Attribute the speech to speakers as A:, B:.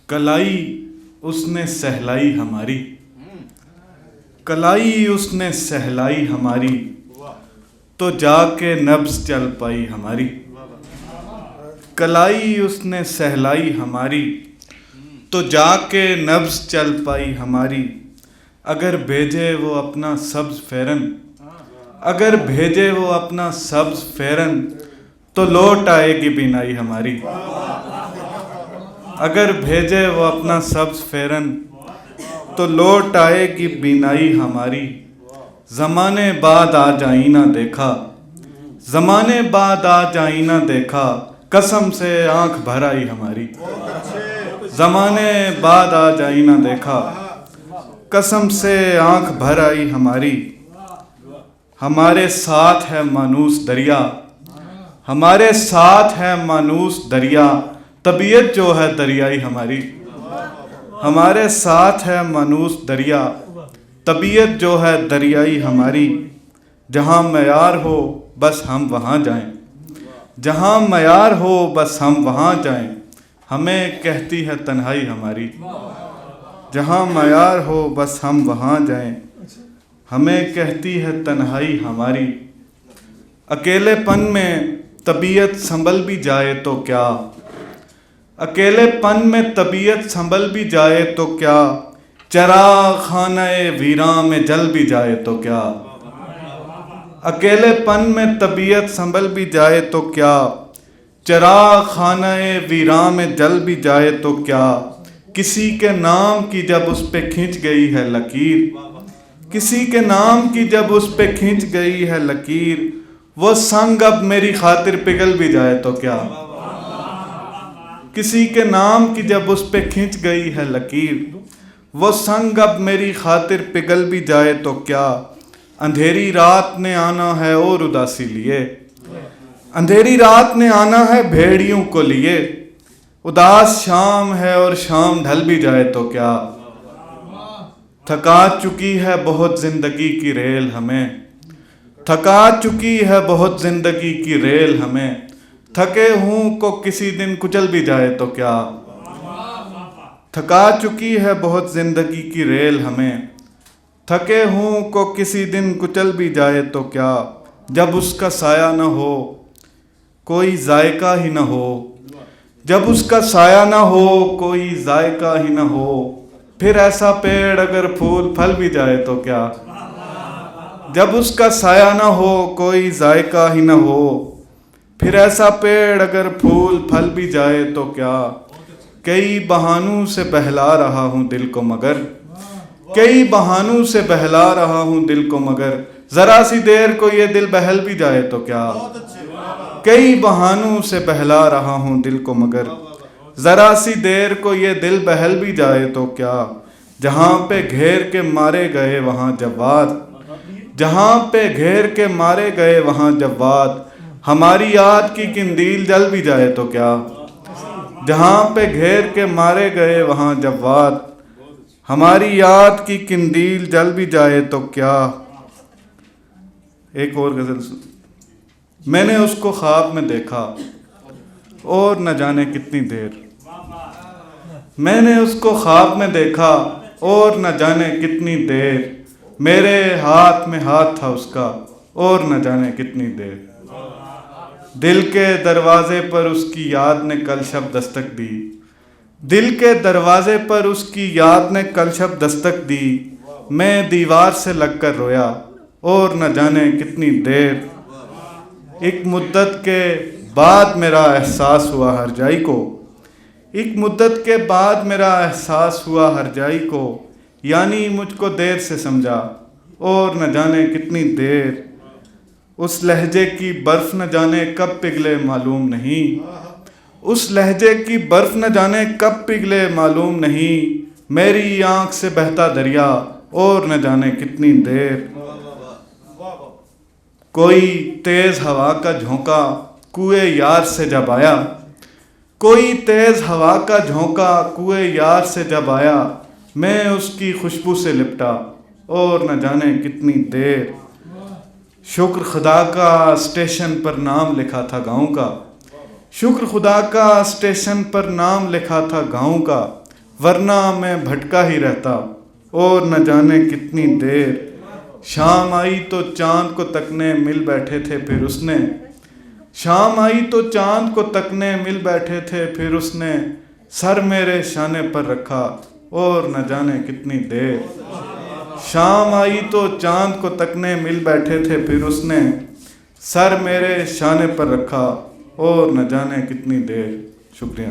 A: کلائی اس نے سہلائی ہماری، کلائی اس نے سہلائی ہماری، تو جا کے نبض چل پائی ہماری۔ کلائی اس نے سہلائی ہماری، تو جا کے نبض چل پائی ہماری۔ اگر بھیجے وہ اپنا سبز فیرن، اگر بھیجے وہ اپنا سبز فیرن، تو لوٹ آئے گی بینائی ہماری۔ اگر بھیجے وہ اپنا سبز فیرن، تو لوٹ آئے گی بینائی ہماری۔ زمانے بعد آج آئینہ دیکھا، زمانے بعد آج آئینہ دیکھا، قسم سے آنکھ بھر آئی ہماری۔ زمانے بعد آج آئینہ دیکھا، قسم سے آنکھ بھر آئی ہماری۔ ہمارے ساتھ ہے مانوس دریا، ہمارے ساتھ ہے مانوس دریا، طبیعت جو ہے دریائی ہماری۔ ہمارے ساتھ ہے مانوس دریا، طبیعت جو ہے دریائی ہماری۔ جہاں معیار ہو بس ہم وہاں جائیں، جہاں معیار ہو بس ہم وہاں جائیں، ہمیں کہتی ہے تنہائی ہماری۔ جہاں معیار ہو بس ہم وہاں جائیں، ہمیں کہتی ہے تنہائی ہماری۔ اکیلے پن میں طبیعت سنبھل بھی جائے تو کیا، اکیلے پن میں طبیعت سنبھل بھی جائے تو کیا، چراغ خانہ ویراں میں جل بھی جائے تو کیا۔ اکیلے پن میں طبیعت سنبھل بھی جائے تو کیا، چراغ خانہ ویراں میں جل بھی جائے تو کیا۔ کسی کے نام کی جب اس پہ کھنچ گئی ہے لکیر، کسی کے نام کی جب اس پہ کھنچ گئی ہے لکیر، وہ سنگ اب میری خاطر پگھل بھی جائے تو کیا۔ کسی کے نام کی جب اس پہ کھنچ گئی ہے لکیر، وہ سنگ اب میری خاطر پگھل بھی جائے تو کیا۔ اندھیری رات نے آنا ہے اور اداسی لیے، اندھیری رات نے آنا ہے بھیڑیوں کو لیے، اداس شام ہے اور شام ڈھل بھی جائے تو کیا۔ تھکا چکی ہے بہت زندگی کی ریل ہمیں، تھکا چکی ہے بہت زندگی کی ریل ہمیں، تھکے ہوں کو کسی دن کچل بھی جائے تو کیا۔ تھکا چکی ہے بہت زندگی کی ریل ہمیں، تھکے ہوں کو کسی دن کچل بھی جائے تو کیا۔ جب اس کا سایہ نہ ہو کوئی ذائقہ ہی نہ ہو، جب اس کا سایہ نہ ہو کوئی ذائقہ ہی نہ ہو، پھر ایسا پیڑ اگر پھول پھل بھی جائے تو کیا۔ جب اس کا سایہ نہ ہو کوئی ذائقہ ہی نہ ہو، پھر ایسا پیڑ اگر پھول پھل بھی جائے تو کیا۔ کئی بہانوں سے بہلا رہا ہوں دل کو مگر، کئی بہانوں سے بہلا رہا ہوں دل کو مگر، ذرا سی دیر کو یہ دل بہل بھی جائے تو کیا۔ کئی بہانوں سے بہلا رہا ہوں دل کو مگر، ذرا سی دیر کو یہ دل بہل بھی جائے تو کیا۔ جہاں پہ گھیر کے مارے گئے وہاں جواد، جہاں پہ گھیر کے مارے گئے وہاں جواد، ہماری یاد کی قندیل جل بھی جائے تو کیا۔ جہاں پہ گھیر کے مارے گئے وہاں جواد، ہماری یاد کی قندیل جل بھی جائے تو کیا۔ ایک اور غزل سن۔ میں نے اس کو خواب میں دیکھا اور نہ جانے کتنی دیر، میں نے اس کو خواب میں دیکھا اور نہ جانے کتنی دیر، میرے ہاتھ میں ہاتھ تھا اس کا اور نہ جانے کتنی دیر۔ دل کے دروازے پر اس کی یاد نے کل شب دستک دی، دل کے دروازے پر اس کی یاد نے کل شب دستک دی، میں دیوار سے لگ کر رویا اور نہ جانے کتنی دیر۔ ایک مدت کے بعد میرا احساس ہوا ہر جائی کو، ایک مدت کے بعد میرا احساس ہوا ہر جائی کو، یعنی مجھ کو دیر سے سمجھا اور نہ جانے کتنی دیر۔ اس لہجے کی برف نہ جانے کب پگھلے معلوم نہیں، اس لہجے کی برف نہ جانے کب پگھلے معلوم نہیں، میری آنکھ سے بہتا دریا اور نہ جانے کتنی دیر۔ کوئی تیز ہوا کا جھونکا کوئے یار سے جب آیا، کوئی تیز ہوا کا جھونکا کوئے یار سے جب آیا، میں اس کی خوشبو سے لپٹا اور نہ جانے کتنی دیر۔ شکر خدا کا اسٹیشن پر نام لکھا تھا گاؤں کا، شکر خدا کا اسٹیشن پر نام لکھا تھا گاؤں کا، ورنہ میں بھٹکا ہی رہتا اور نہ جانے کتنی دیر. شام آئی تو چاند کو تکنے مل بیٹھے تھے پھر اس نے. شام آئی تو چاند کو تکنے مل بیٹھے تھے پھر اس نے. سر میرے شانے پر رکھا اور نہ جانے کتنی دیر. شام آئی تو چاند کو تکنے مل بیٹھے تھے پھر اس نے. سر میرے شانے پر رکھا اور نہ جانے کتنی دیر. شکریہ.